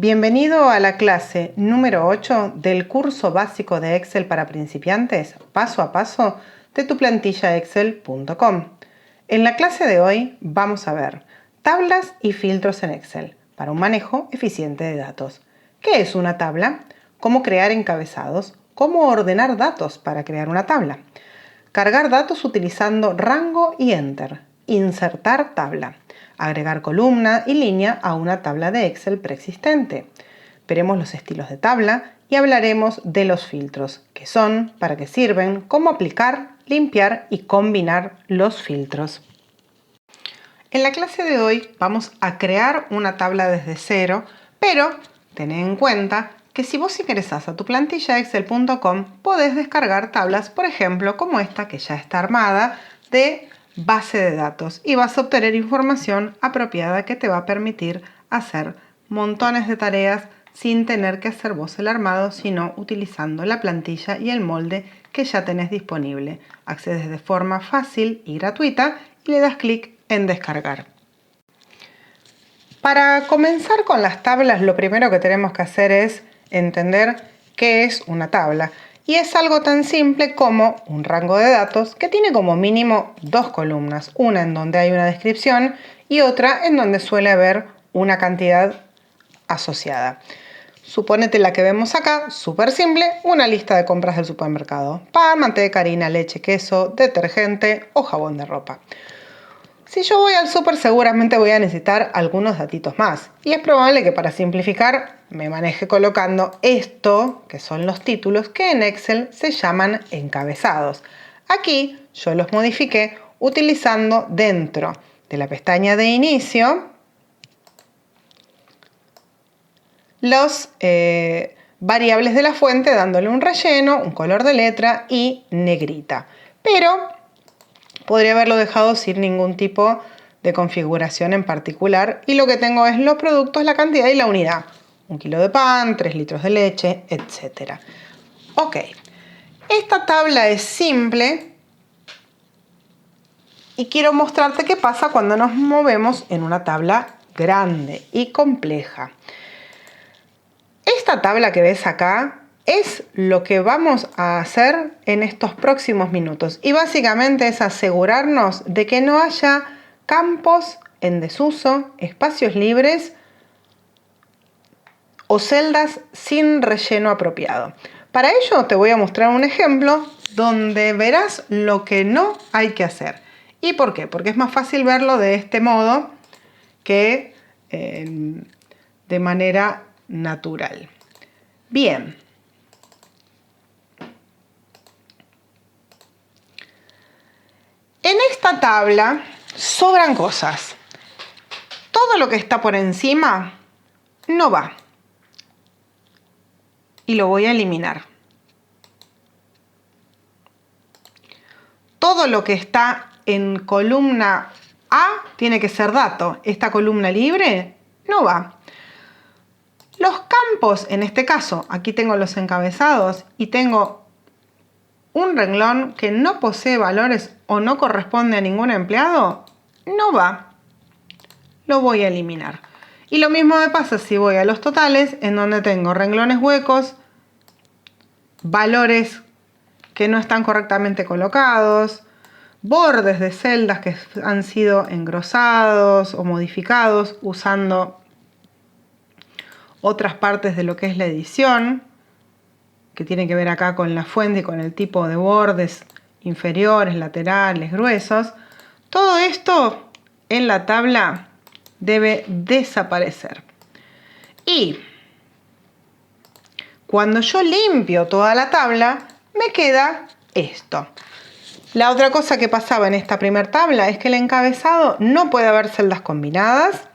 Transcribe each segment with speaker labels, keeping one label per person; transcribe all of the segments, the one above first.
Speaker 1: Bienvenido a la clase número 8 del curso básico de Excel para principiantes, paso a paso, de tuplantillaexcel.com. En la clase de hoy vamos a ver tablas y filtros en Excel para un manejo eficiente de datos. ¿Qué es una tabla? ¿Cómo crear encabezados? ¿Cómo ordenar datos para crear una tabla? Cargar datos utilizando rango y enter. Insertar tabla. Agregar columna y línea a una tabla de Excel preexistente. Veremos los estilos de tabla y hablaremos de los filtros, qué son, para qué sirven, cómo aplicar, limpiar y combinar los filtros. En la clase de hoy vamos a crear una tabla desde cero, pero tened en cuenta que si vos ingresás a tuplantillaexcel.com podés descargar tablas, por ejemplo, como esta que ya está armada, de base de datos, y vas a obtener información apropiada que te va a permitir hacer montones de tareas sin tener que hacer vos el armado, sino utilizando la plantilla y el molde que ya tenés disponible. Accedes de forma fácil y gratuita y le das clic en descargar. Para comenzar con las tablas, lo primero que tenemos que hacer es entender qué es una tabla. Y es algo tan simple como un rango de datos que tiene como mínimo dos columnas, una en donde hay una descripción y otra en donde suele haber una cantidad asociada. Suponete la que vemos acá, súper simple, una lista de compras del supermercado. Pan, manteca, harina, leche, queso, detergente o jabón de ropa. Si yo voy al súper seguramente voy a necesitar algunos datitos más. Y es probable que para simplificar me maneje colocando esto, que son los títulos, que en Excel se llaman encabezados. Aquí yo los modifiqué utilizando dentro de la pestaña de inicio los variables de la fuente, dándole un relleno, un color de letra y negrita. Pero podría haberlo dejado sin ningún tipo de configuración en particular y lo que tengo es los productos, la cantidad y la unidad. 1 kilo de pan, 3 litros de leche, etc. Ok, esta tabla es simple y quiero mostrarte qué pasa cuando nos movemos en una tabla grande y compleja. Esta tabla que ves acá es lo que vamos a hacer en estos próximos minutos y básicamente es asegurarnos de que no haya campos en desuso, espacios libres o celdas sin relleno apropiado. Para ello te voy a mostrar un ejemplo donde verás lo que no hay que hacer. ¿Y por qué? Porque es más fácil verlo de este modo que de manera natural. Bien. En esta tabla sobran cosas. Todo lo que está por encima no va. Y lo voy a eliminar. Todo lo que está en columna A tiene que ser dato. Esta columna libre no va. Los campos, en este caso, aquí tengo los encabezados y tengo un renglón que no posee valores o no corresponde a ningún empleado, no va. Lo voy a eliminar. Y lo mismo me pasa si voy a los totales, en donde tengo renglones huecos, valores que no están correctamente colocados, bordes de celdas que han sido engrosados o modificados usando otras partes de lo que es la edición, que tiene que ver acá con la fuente y con el tipo de bordes inferiores, laterales, gruesos. Todo esto en la tabla debe desaparecer. Y cuando yo limpio toda la tabla, me queda esto. La otra cosa que pasaba en esta primera tabla es que el encabezado no puede haber celdas combinadas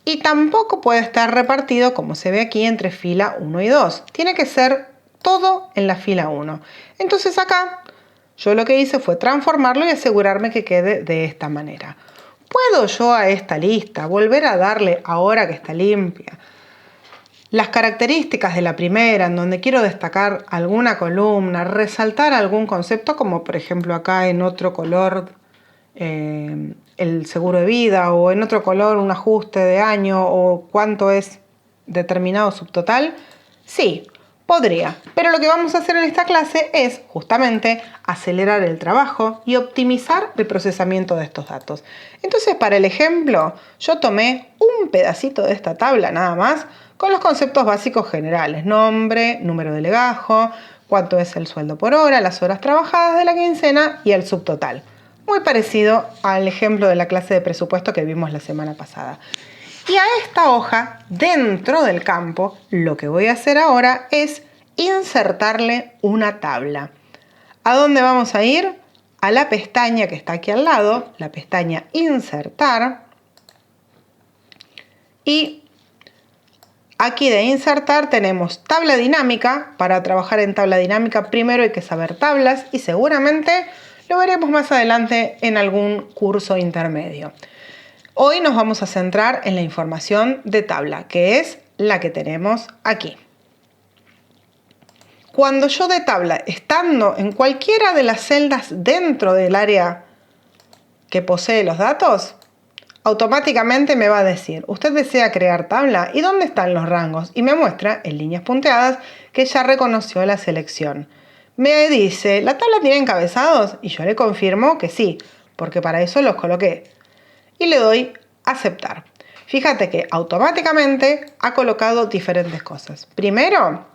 Speaker 1: y tampoco puede estar repartido, como se ve aquí, entre fila 1 y 2. Tiene que ser todo en la fila 1. Entonces acá yo lo que hice fue transformarlo y asegurarme que quede de esta manera. ¿Puedo yo a esta lista volver a darle, ahora que está limpia, las características de la primera, en donde quiero destacar alguna columna, resaltar algún concepto, como por ejemplo acá en otro color el seguro de vida, o en otro color un ajuste de año, o cuánto es determinado subtotal? Sí, podría, pero lo que vamos a hacer en esta clase es justamente acelerar el trabajo y optimizar el procesamiento de estos datos. Entonces, para el ejemplo, yo tomé un pedacito de esta tabla nada más con los conceptos básicos generales: nombre, número de legajo, cuánto es el sueldo por hora, las horas trabajadas de la quincena y el subtotal. Muy parecido al ejemplo de la clase de presupuesto que vimos la semana pasada. Y a esta hoja, dentro del campo, lo que voy a hacer ahora es insertarle una tabla. ¿A dónde vamos a ir? A la pestaña que está aquí al lado, la pestaña Insertar. Y aquí de Insertar tenemos tabla dinámica. Para trabajar en tabla dinámica primero hay que saber tablas y seguramente lo veremos más adelante en algún curso intermedio. Hoy nos vamos a centrar en la información de tabla, que es la que tenemos aquí. Cuando yo de tabla, estando en cualquiera de las celdas dentro del área que posee los datos, automáticamente me va a decir: usted desea crear tabla, ¿y dónde están los rangos? Y me muestra en líneas punteadas que ya reconoció la selección. Me dice: ¿la tabla tiene encabezados? Y yo le confirmo que sí, porque para eso los coloqué. Y le doy aceptar. Fíjate que automáticamente ha colocado diferentes cosas. Primero,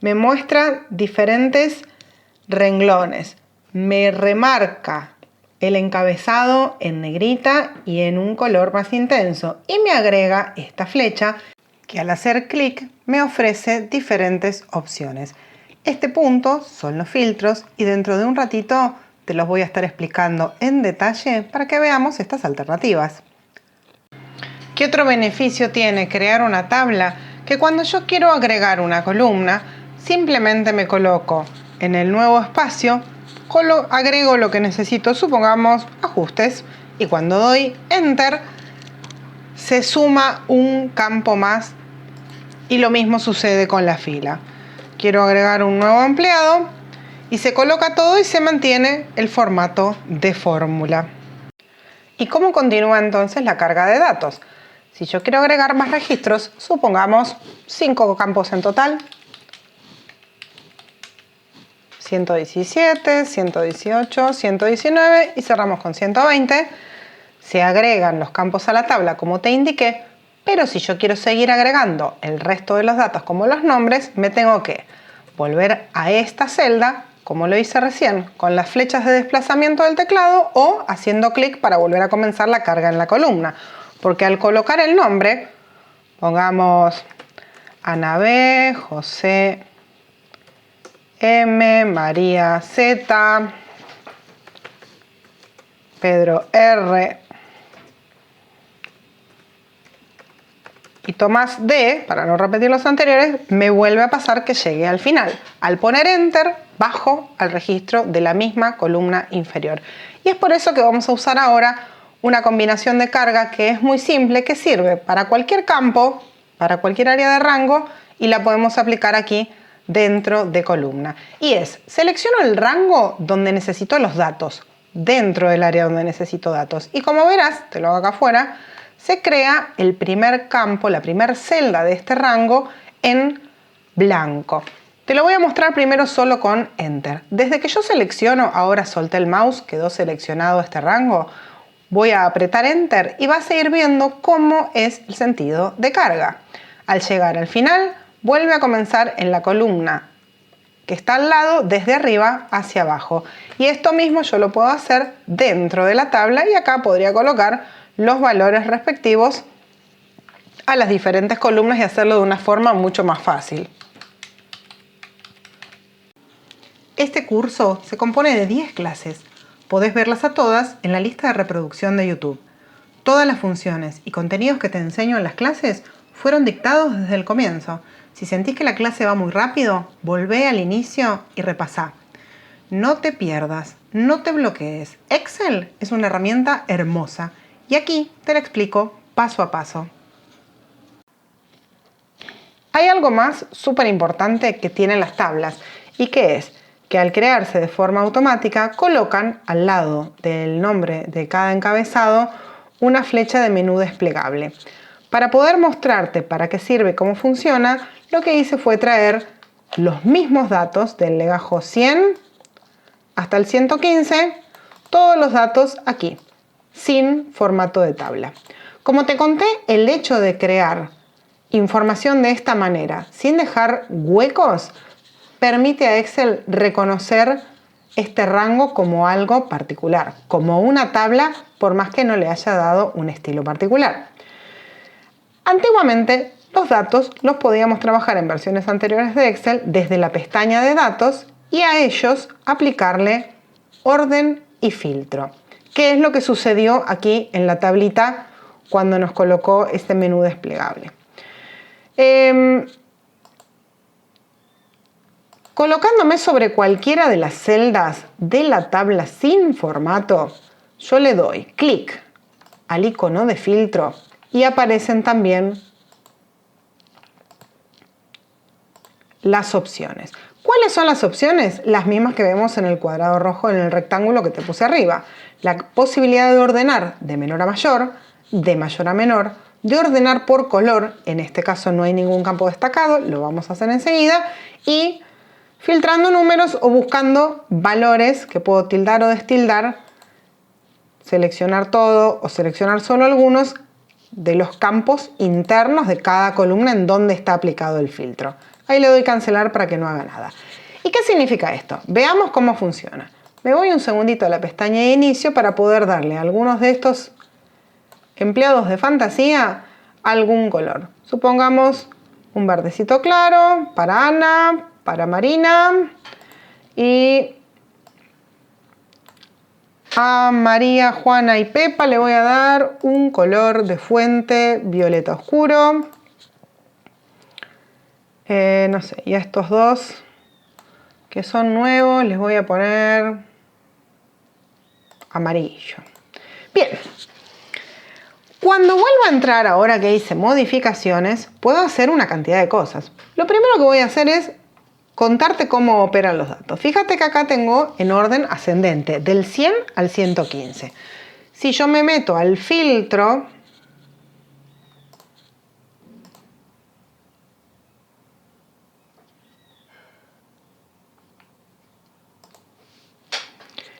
Speaker 1: me muestra diferentes renglones. Me remarca el encabezado en negrita y en un color más intenso. Y me agrega esta flecha que al hacer clic me ofrece diferentes opciones. Este punto son los filtros y dentro de un ratito te los voy a estar explicando en detalle para que veamos estas alternativas. ¿Qué otro beneficio tiene crear una tabla? Que cuando yo quiero agregar una columna, simplemente me coloco en el nuevo espacio, agrego lo que necesito, supongamos ajustes, y cuando doy Enter, se suma un campo más y lo mismo sucede con la fila. Quiero agregar un nuevo empleado y se coloca todo y se mantiene el formato de fórmula. ¿Y cómo continúa entonces la carga de datos? Si yo quiero agregar más registros, supongamos 5 campos en total, 117, 118, 119 y cerramos con 120. Se agregan los campos a la tabla como te indiqué, pero si yo quiero seguir agregando el resto de los datos como los nombres, me tengo que volver a esta celda, como lo hice recién, con las flechas de desplazamiento del teclado o haciendo clic para volver a comenzar la carga en la columna. Porque al colocar el nombre, pongamos Ana B, José M, María Z, Pedro R y Tomás D, para no repetir los anteriores, me vuelve a pasar que llegue al final. Al poner Enter, bajo al registro de la misma columna inferior. Y es por eso que vamos a usar ahora una combinación de carga que es muy simple, que sirve para cualquier campo, para cualquier área de rango, y la podemos aplicar aquí dentro de columna. Y es, selecciono el rango donde necesito los datos, dentro del área donde necesito datos. Y como verás, te lo hago acá afuera, se crea el primer campo, la primera celda de este rango en blanco. Te lo voy a mostrar primero solo con Enter. Desde que yo selecciono, ahora solté el mouse, quedó seleccionado este rango, voy a apretar Enter y vas a ir viendo cómo es el sentido de carga. Al llegar al final, vuelve a comenzar en la columna que está al lado, desde arriba hacia abajo. Y esto mismo yo lo puedo hacer dentro de la tabla y acá podría colocar los valores respectivos a las diferentes columnas y hacerlo de una forma mucho más fácil. Este curso se compone de 10 clases. Podés verlas a todas en la lista de reproducción de YouTube. Todas las funciones y contenidos que te enseño en las clases fueron dictados desde el comienzo. Si sentís que la clase va muy rápido, volvé al inicio y repasá. No te pierdas, no te bloquees. Excel es una herramienta hermosa y aquí te la explico paso a paso. Hay algo más súper importante que tienen las tablas y que es que al crearse de forma automática colocan al lado del nombre de cada encabezado una flecha de menú desplegable. Para poder mostrarte para qué sirve y cómo funciona, lo que hice fue traer los mismos datos del legajo 100 hasta el 115, todos los datos aquí, sin formato de tabla. Como te conté, el hecho de crear información de esta manera, sin dejar huecos, permite a Excel reconocer este rango como algo particular, como una tabla, por más que no le haya dado un estilo particular. Antiguamente, los datos los podíamos trabajar en versiones anteriores de Excel desde la pestaña de datos y a ellos aplicarle orden y filtro. ¿Qué es lo que sucedió aquí en la tablita cuando nos colocó este menú desplegable? Colocándome sobre cualquiera de las celdas de la tabla sin formato, yo le doy clic al icono de filtro y aparecen también las opciones. ¿Cuáles son las opciones? Las mismas que vemos en el cuadrado rojo, en el rectángulo que te puse arriba. La posibilidad de ordenar de menor a mayor, de mayor a menor, de ordenar por color, en este caso no hay ningún campo destacado, lo vamos a hacer enseguida, y filtrando números o buscando valores que puedo tildar o destildar, seleccionar todo o seleccionar solo algunos de los campos internos de cada columna en donde está aplicado el filtro. Ahí le doy cancelar para que no haga nada. ¿Y qué significa esto? Veamos cómo funciona. Me voy un segundito a la pestaña de inicio para poder darle a algunos de estos empleados de fantasía algún color. Supongamos un verdecito claro para Ana, para Marina y a María, Juana y Pepa le voy a dar un color de fuente violeta oscuro. No sé, y a estos dos que son nuevos les voy a poner amarillo. Bien. Cuando vuelva a entrar, ahora que hice modificaciones, puedo hacer una cantidad de cosas. Lo primero que voy a hacer es contarte cómo operan los datos. Fíjate que acá tengo en orden ascendente, del 100 al 115. Si yo me meto al filtro,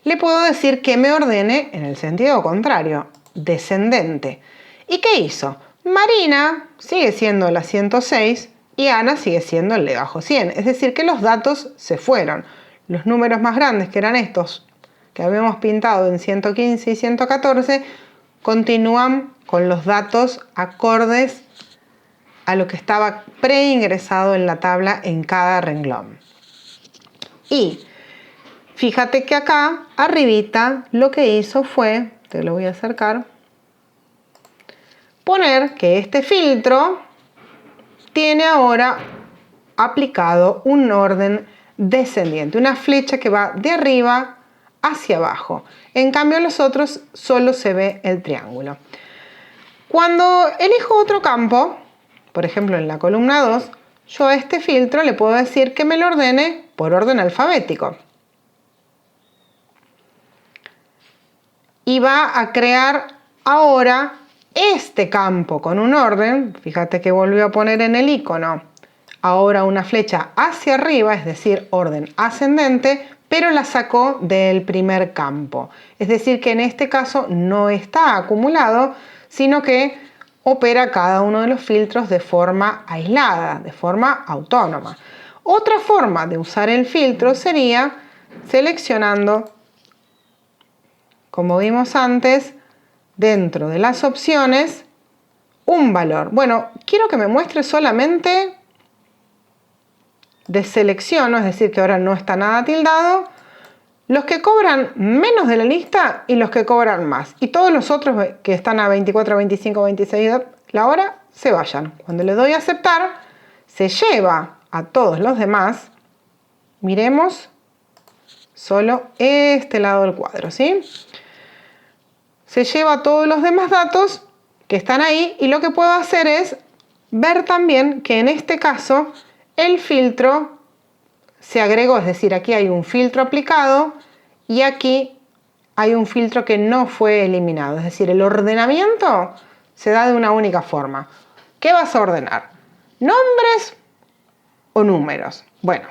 Speaker 1: le puedo decir que me ordene en el sentido contrario, descendente. ¿Y qué hizo? Marina sigue siendo la 106 y Ana sigue siendo el legajo 100. Es decir, que los datos se fueron. Los números más grandes, que eran estos que habíamos pintado en 115 y 114, continúan con los datos acordes a lo que estaba preingresado en la tabla en cada renglón. Y fíjate que acá, arribita, lo que hizo fue, te lo voy a acercar, poner que este filtro tiene ahora aplicado un orden descendiente, una flecha que va de arriba hacia abajo. En cambio, en los otros solo se ve el triángulo. Cuando elijo otro campo, por ejemplo en la columna 2, yo a este filtro le puedo decir que me lo ordene por orden alfabético. Y va a crear ahora este campo con un orden. Fíjate que volvió a poner en el icono ahora una flecha hacia arriba, es decir, orden ascendente, pero la sacó del primer campo. Es decir, que en este caso no está acumulado, sino que opera cada uno de los filtros de forma aislada, de forma autónoma. Otra forma de usar el filtro sería seleccionando, como vimos antes, dentro de las opciones, un valor. Bueno, quiero que me muestre solamente de selecciono, es decir, que ahora no está nada tildado, los que cobran menos de la lista y los que cobran más. Y todos los otros que están a 24, 25, 26 la hora, se vayan. Cuando le doy a aceptar, se lleva a todos los demás. Miremos solo este lado del cuadro, ¿sí? Se lleva a todos los demás datos que están ahí y lo que puedo hacer es ver también que en este caso el filtro se agregó, es decir, aquí hay un filtro aplicado y aquí hay un filtro que no fue eliminado, es decir, el ordenamiento se da de una única forma. ¿Qué vas a ordenar? ¿Nombres o números? Bueno,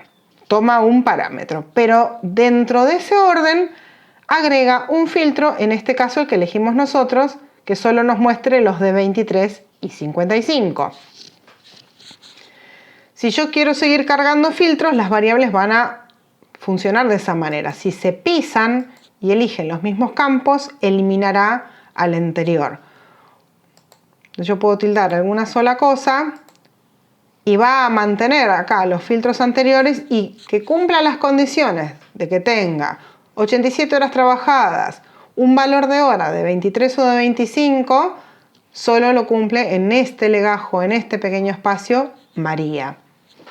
Speaker 1: toma un parámetro, pero dentro de ese orden agrega un filtro, en este caso el que elegimos nosotros, que solo nos muestre los de 23 y 55. Si yo quiero seguir cargando filtros, las variables van a funcionar de esa manera. Si se pisan y eligen los mismos campos, eliminará al anterior. Yo puedo tildar alguna sola cosa y va a mantener acá los filtros anteriores y que cumpla las condiciones de que tenga 87 horas trabajadas, un valor de hora de 23 o de 25, solo lo cumple en este legajo, en este pequeño espacio, María.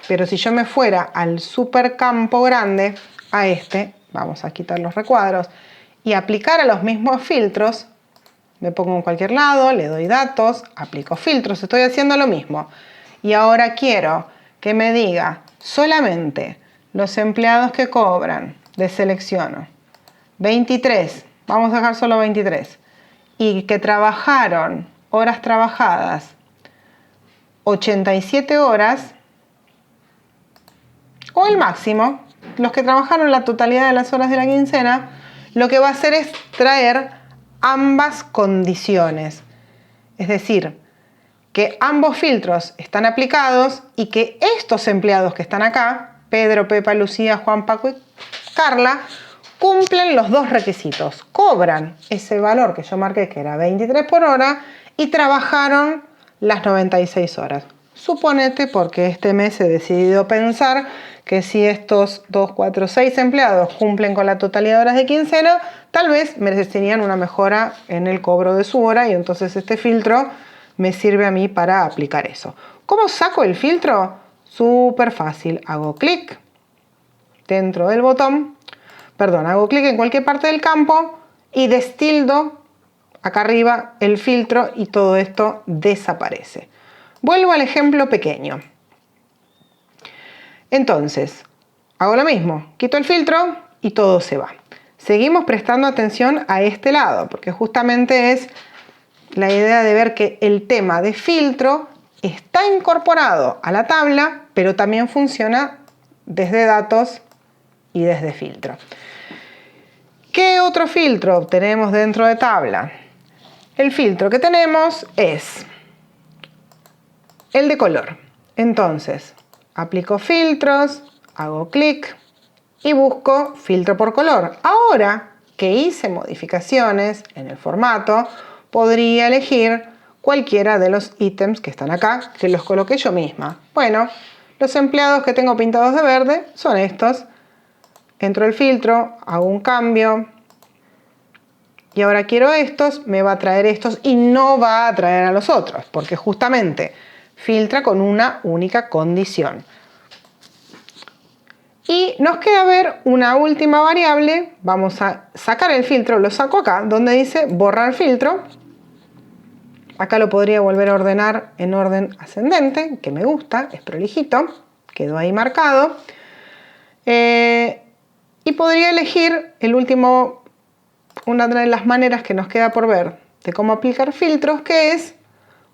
Speaker 1: Pero si yo me fuera al supercampo grande, a este, vamos a quitar los recuadros, y aplicara los mismos filtros, me pongo en cualquier lado, le doy datos, aplico filtros, estoy haciendo lo mismo. Y ahora quiero que me diga solamente los empleados que cobran, deselecciono, 23, vamos a dejar solo 23, y que trabajaron horas trabajadas 87 horas, o el máximo, los que trabajaron la totalidad de las horas de la quincena, lo que va a hacer es traer ambas condiciones. Es decir, que ambos filtros están aplicados y que estos empleados que están acá, Pedro, Pepa, Lucía, Juan, Paco y Carla, cumplen los dos requisitos. Cobran ese valor que yo marqué que era 23 por hora y trabajaron las 96 horas. Suponete, porque este mes he decidido pensar que si estos 2, 4, 6 empleados cumplen con la totalidad de horas de quincena, tal vez merecerían una mejora en el cobro de su hora y entonces este filtro me sirve a mí para aplicar eso. ¿Cómo saco el filtro? Súper fácil. Hago clic dentro del botón, hago clic en cualquier parte del campo y destildo acá arriba el filtro y todo esto desaparece. Vuelvo al ejemplo pequeño. Entonces, hago lo mismo, quito el filtro y todo se va. Seguimos prestando atención a este lado, porque justamente es la idea de ver que el tema de filtro está incorporado a la tabla, pero también funciona desde datos y desde filtro. ¿Qué otro filtro tenemos dentro de tabla? El filtro que tenemos es el de color. Entonces, aplico filtros, hago clic y busco filtro por color. Ahora que hice modificaciones en el formato, podría elegir cualquiera de los ítems que están acá, que los coloqué yo misma. Bueno, los empleados que tengo pintados de verde son estos. Entro el filtro, hago un cambio y ahora quiero estos, me va a traer estos y no va a traer a los otros, porque justamente filtra con una única condición. Y nos queda ver una última variable. Vamos a sacar el filtro, lo saco acá, donde dice borrar filtro. Acá lo podría volver a ordenar en orden ascendente, que me gusta, es prolijito, quedó ahí marcado. Y podría elegir el último, una de las maneras que nos queda por ver de cómo aplicar filtros, que es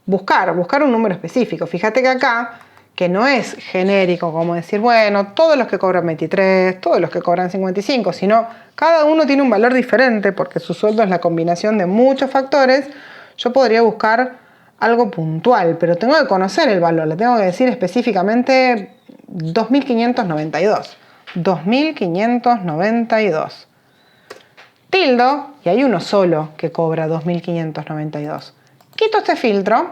Speaker 1: buscar un número específico. Fíjate que acá, que no es genérico como decir, bueno, todos los que cobran 23, todos los que cobran 55, sino cada uno tiene un valor diferente porque su sueldo es la combinación de muchos factores. Yo podría buscar algo puntual, pero tengo que conocer el valor, le tengo que decir específicamente 2.592. 2.592. Tildo, y hay uno solo que cobra 2.592. Quito este filtro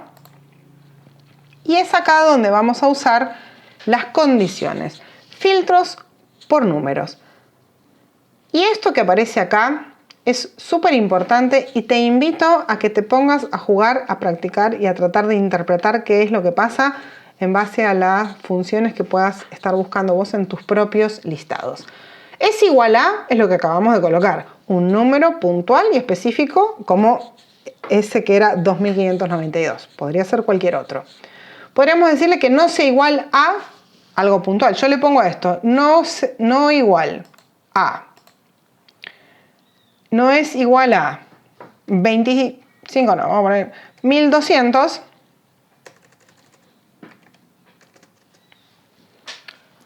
Speaker 1: y es acá donde vamos a usar las condiciones. Filtros por números. Y esto que aparece acá es súper importante y te invito a que te pongas a jugar, a practicar y a tratar de interpretar qué es lo que pasa en base a las funciones que puedas estar buscando vos en tus propios listados. Es igual a, es lo que acabamos de colocar, un número puntual y específico como ese que era 2.592. Podría ser cualquier otro. Podríamos decirle que no sea igual a algo puntual. Yo le pongo esto, no igual a. No es igual a 25, no, vamos a poner 1200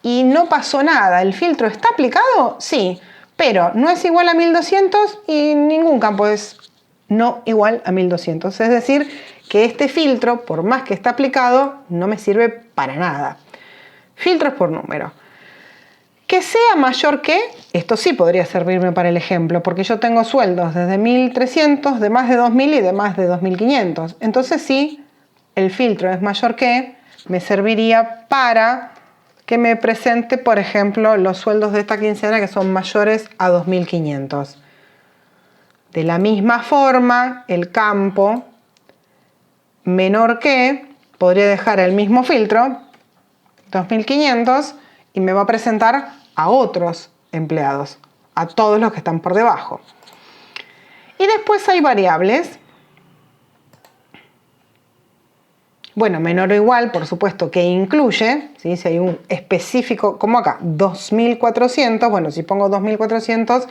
Speaker 1: y no pasó nada. ¿El filtro está aplicado? Sí, pero no es igual a 1200 y ningún campo es no igual a 1200. Es decir, que este filtro, por más que está aplicado, no me sirve para nada. Filtros por número. Que sea mayor que, esto sí podría servirme para el ejemplo, porque yo tengo sueldos desde 1300, de más de 2000 y de más de 2500. Entonces sí, el filtro es mayor que, me serviría para que me presente, por ejemplo, los sueldos de esta quincena que son mayores a 2500. De la misma forma, el campo menor que, podría dejar el mismo filtro, 2500, y me va a presentar a otros empleados, a todos los que están por debajo. Y después hay variables. Bueno, menor o igual, por supuesto, que incluye, ¿sí? Si hay un específico, como acá, 2400, bueno, si pongo 2400,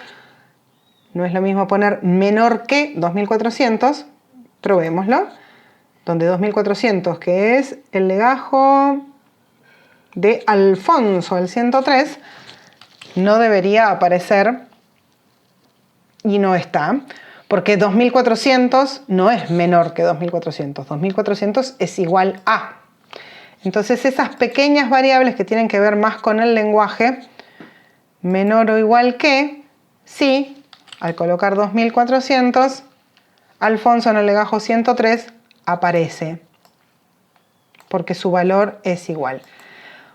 Speaker 1: no es lo mismo poner menor que 2400, probémoslo, donde 2400, que es el legajo de Alfonso, el 103, no debería aparecer y no está, porque 2400 no es menor que 2400, 2400 es igual a. Entonces esas pequeñas variables que tienen que ver más con el lenguaje, menor o igual que, sí, al colocar 2400, Alfonso en el legajo 103 aparece, porque su valor es igual.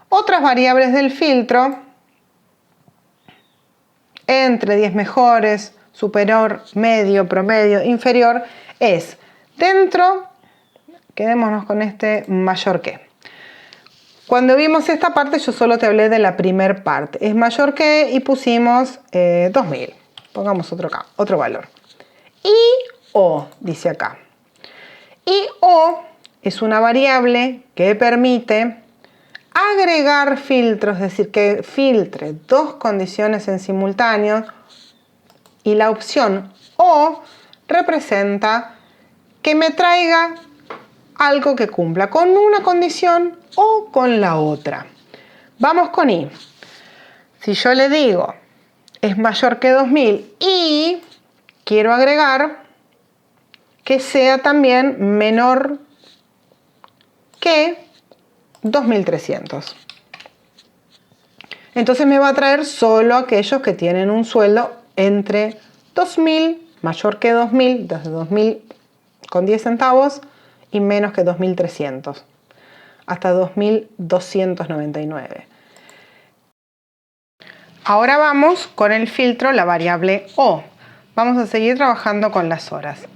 Speaker 1: Otras variables del filtro, entre 10 mejores, superior, medio, promedio, inferior, es dentro, quedémonos con este mayor que. Cuando vimos esta parte yo solo te hablé de la primer parte, es mayor que y pusimos 2000, pongamos otro valor. Y o, dice acá. Y o es una variable que permite agregar filtros, es decir, que filtre dos condiciones en simultáneo, y la opción o representa que me traiga algo que cumpla con una condición o con la otra. Vamos con y. Si yo le digo es mayor que 2000 y quiero agregar que sea también menor que 2300. Entonces me va a traer solo aquellos que tienen un sueldo entre 2000, mayor que 2000, desde 2000 con 10 centavos y menos que 2300, hasta 2299. Ahora vamos con el filtro, la variable o. Vamos a seguir trabajando con las horas.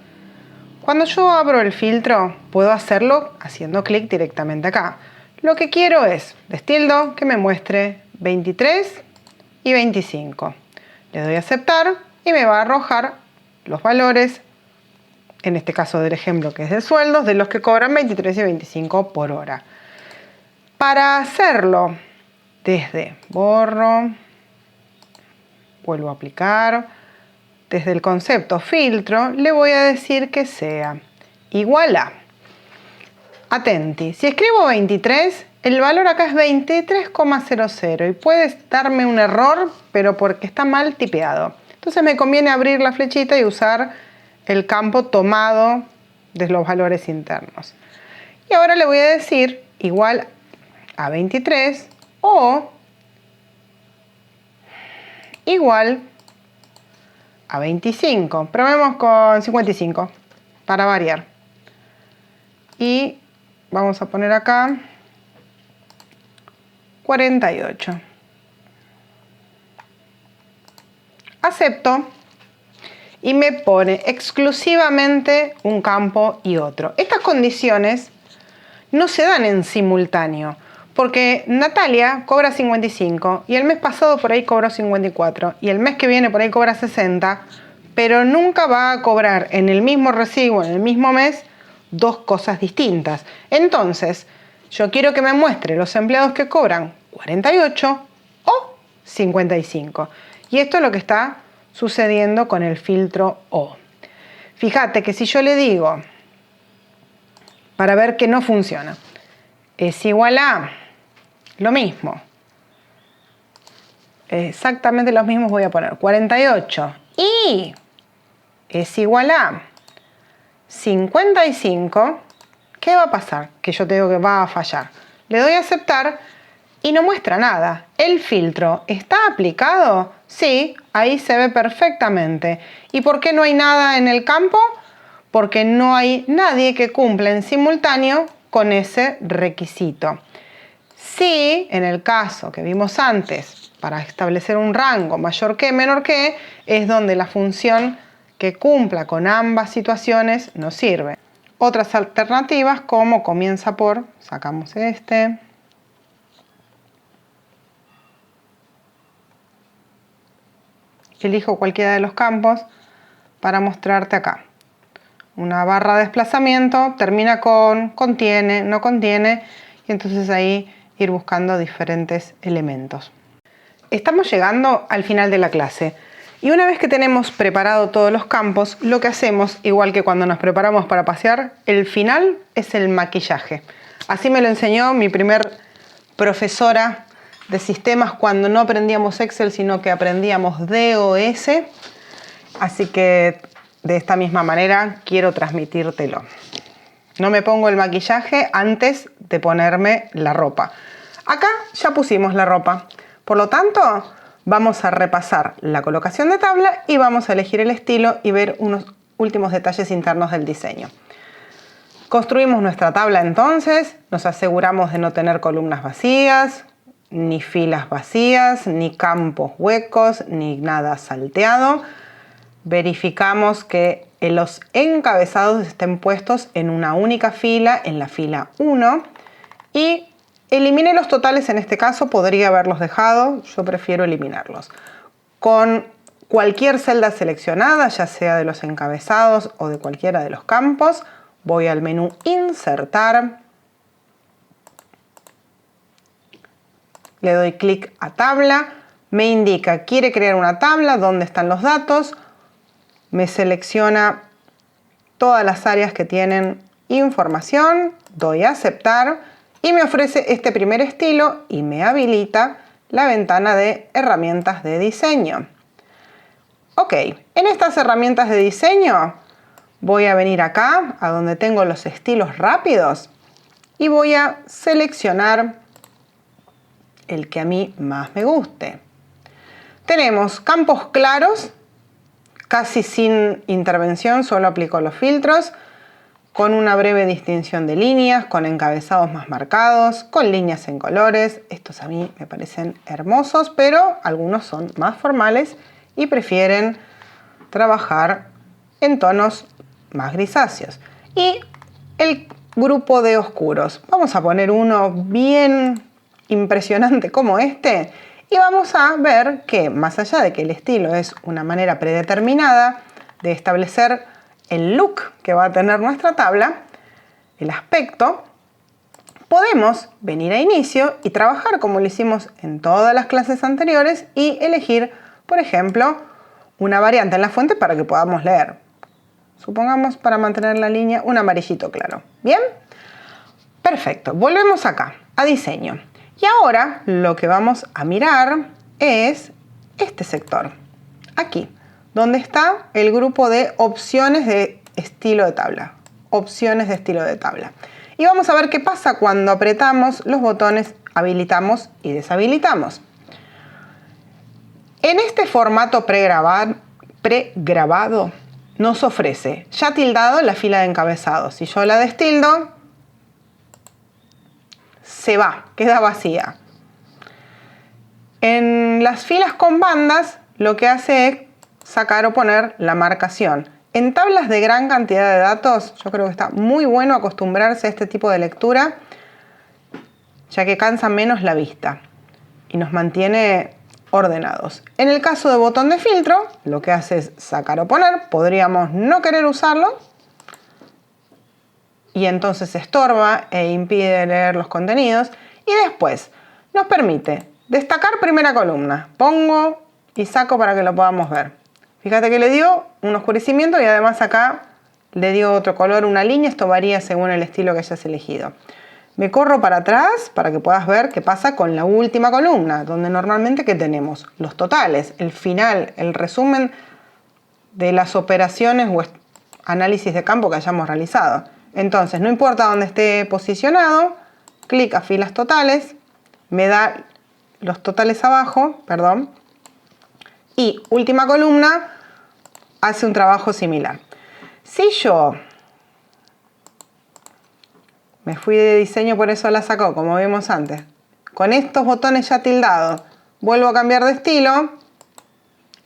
Speaker 1: Cuando yo abro el filtro, puedo hacerlo haciendo clic directamente acá. Lo que quiero es, destildo, que me muestre 23 y 25. Le doy a aceptar y me va a arrojar los valores, en este caso del ejemplo que es de sueldos, de los que cobran 23 y 25 por hora. Para hacerlo, desde borro, vuelvo a aplicar, desde el concepto filtro, le voy a decir que sea igual a. Atenti, si escribo 23, el valor acá es 23,00 y puede darme un error, pero porque está mal tipeado. Entonces me conviene abrir la flechita y usar el campo tomado de los valores internos. Y ahora le voy a decir igual a 23 o igual a 25. Probemos con 55 para variar. Y vamos a poner acá 48. Acepto y me pone exclusivamente un campo y otro. Estas condiciones no se dan en simultáneo, porque Natalia cobra 55 y el mes pasado por ahí cobró 54 y el mes que viene por ahí cobra 60, pero nunca va a cobrar en el mismo recibo, en el mismo mes, dos cosas distintas. Entonces, yo quiero que me muestre los empleados que cobran 48 o 55. Y esto es lo que está sucediendo con el filtro O. Fíjate que si yo le digo para ver que no funciona. Es igual a lo mismo. Exactamente los mismos voy a poner. 48 y es igual a 55. ¿Qué va a pasar? Que yo te digo que va a fallar. Le doy a aceptar y no muestra nada. ¿El filtro está aplicado? Sí, ahí se ve perfectamente. ¿Y por qué no hay nada en el campo? Porque no hay nadie que cumpla en simultáneo con ese requisito. Sí, en el caso que vimos antes, para establecer un rango mayor que, menor que, es donde la función que cumpla con ambas situaciones nos sirve. Otras alternativas como comienza por, sacamos este. Elijo cualquiera de los campos para mostrarte acá. Una barra de desplazamiento termina con contiene, no contiene, y entonces ahí ir buscando diferentes elementos. Estamos llegando al final de la clase y una vez que tenemos preparado todos los campos, lo que hacemos, igual que cuando nos preparamos para pasear, el final es el maquillaje. Así me lo enseñó mi primer profesora de sistemas cuando no aprendíamos Excel, sino que aprendíamos DOS. Así que de esta misma manera quiero transmitírtelo. No me pongo el maquillaje antes de ponerme la ropa. Acá ya pusimos la ropa. Por lo tanto, vamos a repasar la colocación de tabla y vamos a elegir el estilo y ver unos últimos detalles internos del diseño. Construimos nuestra tabla entonces, nos aseguramos de no tener columnas vacías, ni filas vacías, ni campos huecos, ni nada salteado. Verificamos que los encabezados estén puestos en una única fila, en la fila 1, y eliminé los totales en este caso, podría haberlos dejado, yo prefiero eliminarlos. Con cualquier celda seleccionada, ya sea de los encabezados o de cualquiera de los campos, voy al menú Insertar, le doy clic a tabla, me indica quiere crear una tabla, dónde están los datos, me selecciona todas las áreas que tienen información, doy a aceptar y me ofrece este primer estilo y me habilita la ventana de herramientas de diseño. Ok, en estas herramientas de diseño voy a venir acá a donde tengo los estilos rápidos y voy a seleccionar el que a mí más me guste. Tenemos campos claros, casi sin intervención, solo aplico los filtros, con una breve distinción de líneas, con encabezados más marcados, con líneas en colores. Estos a mí me parecen hermosos, pero algunos son más formales y prefieren trabajar en tonos más grisáceos. Y el grupo de oscuros. Vamos a poner uno bien impresionante como este y vamos a ver que más allá de que el estilo es una manera predeterminada de establecer el look que va a tener nuestra tabla, el aspecto, podemos venir a inicio y trabajar como lo hicimos en todas las clases anteriores y elegir, por ejemplo, una variante en la fuente para que podamos leer. Supongamos, para mantener la línea, un amarillito claro. ¿Bien? Perfecto. Volvemos acá, a diseño. Y ahora lo que vamos a mirar es este sector, aquí, donde está el grupo de opciones de estilo de tabla. Opciones de estilo de tabla. Y vamos a ver qué pasa cuando apretamos los botones habilitamos y deshabilitamos. En este formato pregrabado nos ofrece ya tildado la fila de encabezados. Si yo la destildo, se va, queda vacía. En las filas con bandas lo que hace es sacar o poner la marcación. En tablas de gran cantidad de datos yo creo que está muy bueno acostumbrarse a este tipo de lectura, ya que cansa menos la vista y nos mantiene ordenados. En el caso de botón de filtro lo que hace es sacar o poner, podríamos no querer usarlo y entonces estorba e impide leer los contenidos. Y después nos permite destacar primera columna. Pongo y saco para que lo podamos ver. Fíjate que le dio un oscurecimiento y además acá le dio otro color, una línea. Esto varía según el estilo que hayas elegido. Me corro para atrás para que puedas ver qué pasa con la última columna, donde normalmente ¿qué tenemos? Los totales, el final, el resumen de las operaciones o análisis de campo que hayamos realizado. Entonces, no importa dónde esté posicionado, clic a filas totales, me da los totales abajo, perdón, y última columna hace un trabajo similar. Si yo me fui de diseño, por eso la sacó, como vimos antes, con estos botones ya tildados, vuelvo a cambiar de estilo,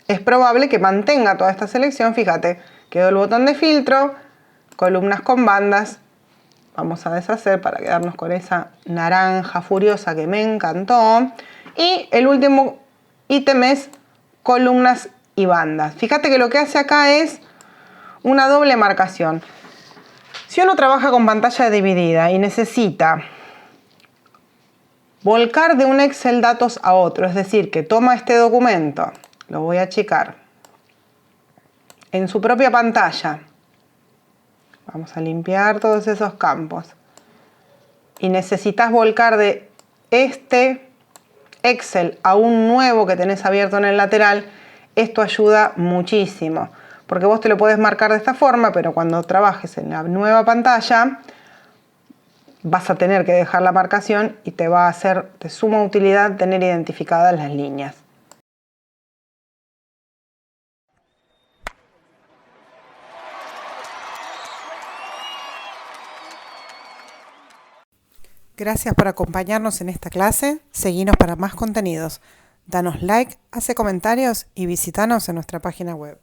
Speaker 1: es probable que mantenga toda esta selección. Fíjate, quedó el botón de filtro, columnas con bandas. Vamos a deshacer para quedarnos con esa naranja furiosa que me encantó. Y el último ítem es columnas y bandas. Fíjate que lo que hace acá es una doble marcación. Si uno trabaja con pantalla dividida y necesita volcar de un Excel datos a otro, es decir, que toma este documento, lo voy a achicar, en su propia pantalla, vamos a limpiar todos esos campos, y necesitas volcar de este Excel a un nuevo que tenés abierto en el lateral, esto ayuda muchísimo, porque vos te lo podés marcar de esta forma, pero cuando trabajes en la nueva pantalla vas a tener que dejar la marcación y te va a ser de suma utilidad tener identificadas las líneas. Gracias por acompañarnos en esta clase. Seguinos para más contenidos. Danos like, hace comentarios y visitanos en nuestra página web.